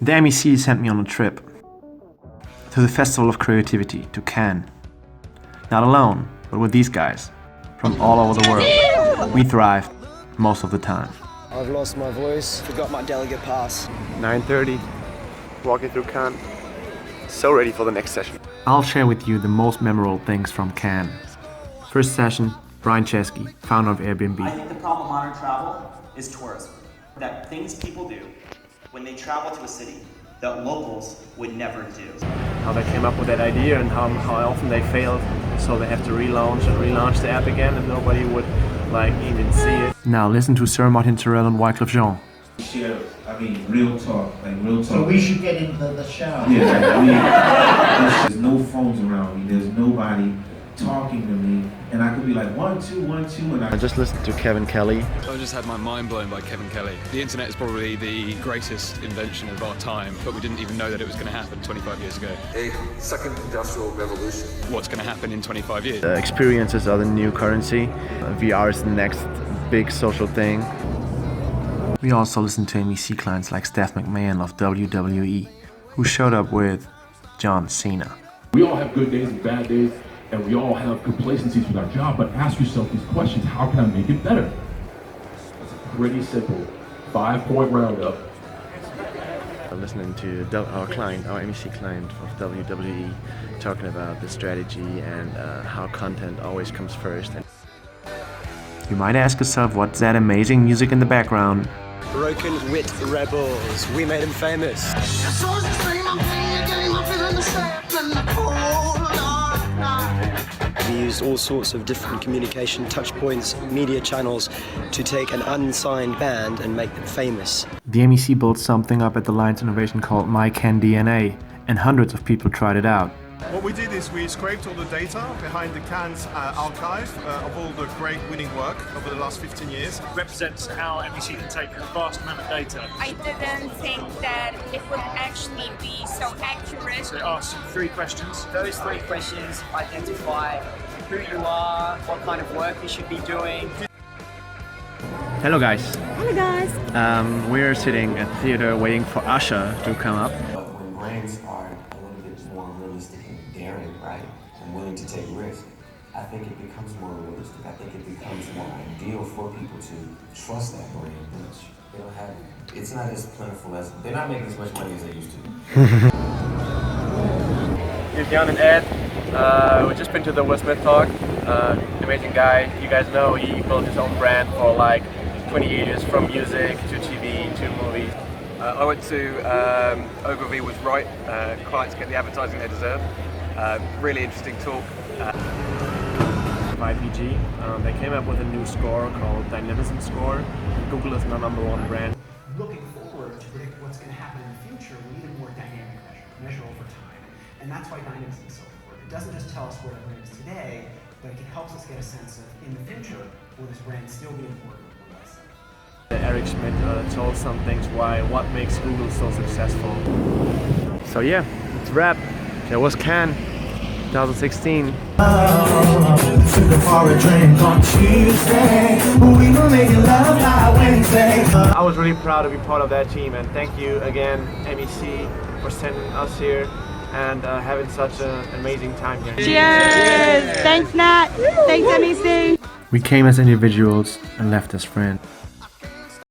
The MEC sent me on a trip to the Festival of Creativity, to Cannes. Not alone, but with these guys from all over the world. We thrived most of the time. I've lost my voice, forgot my delegate pass. 9:30, walking through Cannes. So ready for the next session. I'll share with you the most memorable things from Cannes. First session, Brian Chesky, founder of Airbnb. I think the problem with modern travel is tourism. That things people do when they travel to a city that locals would never do. How they came up with that idea and how often they failed, so they have to relaunch the app again, and nobody would even see it. Now listen to Sir Martin Terrell and Wyclef Jean. Share, real talk, real talk. So we should get into the show. Yeah, there's no phones around me. There's nobody talking to me, and I could be like 1 2 1 2, and I just listened to Kevin Kelly. I just had my mind blown by Kevin Kelly. The internet is probably the greatest invention of our time, but we didn't even know that it was going to happen 25 years ago. A second industrial revolution. What's going to happen in 25 years? Experiences are the new currency. VR is the next big social thing. We also listened to MEC clients like Steph McMahon of WWE, who showed up with John Cena. We all have good days and bad days, and we all have complacencies with our job, but ask yourself these questions: how can I make it better? It's pretty simple. 5-point roundup. Listening to our MEC client of WWE, talking about the strategy and how content always comes first. You might ask yourself, what's that amazing music in the background? Broken Wit Rebels, we made them famous. We used all sorts of different communication touch points, media channels to take an unsigned band and make them famous. The MEC built something up at the Lions Innovation called MECATCANNES, and hundreds of people tried it out. What we did is we scraped all the data behind the Cannes archive of all the great winning work over the last 15 years. Represents how MEC can take a vast amount of data. I didn't think that it would actually be so accurate. So it asks 3 questions. Those 3 questions identify who you are, what kind of work you should be doing. Hello guys. Hello guys. We're sitting at the theater waiting for Usher to come up. When brands are a little bit more realistic and daring, right, and willing to take risks, I think it becomes more realistic. I think it becomes more ideal for people to trust that brand. They don't have, it's not as plentiful as, they're not making as much money as they used to. Here's Jan and Ed. We've just been to the Will Smith talk. Amazing guy. You guys know he built his own brand for like 20 years, from music to TV to movies. I went to Ogilvy was right. Clients get the advertising they deserve. Really interesting talk. 5EG. They came up with a new score called Dynamism Score. Google is the #1 brand. Looking forward to predict what's going to happen in the future, we need a more dynamic measure over time. And that's why dynamism is so important. It doesn't just tell us where the brand is today, but it helps us get a sense of, in the future, will this brand still be important or less? Eric Schmidt told some things what makes Google so successful. So yeah, it's a wrap. That was Cannes 2016. I was really proud to be part of that team, and thank you again, MEC, for sending us here and having such an amazing time here. Cheers! Thanks Nat! Thanks MEC! We came as individuals and left as friends.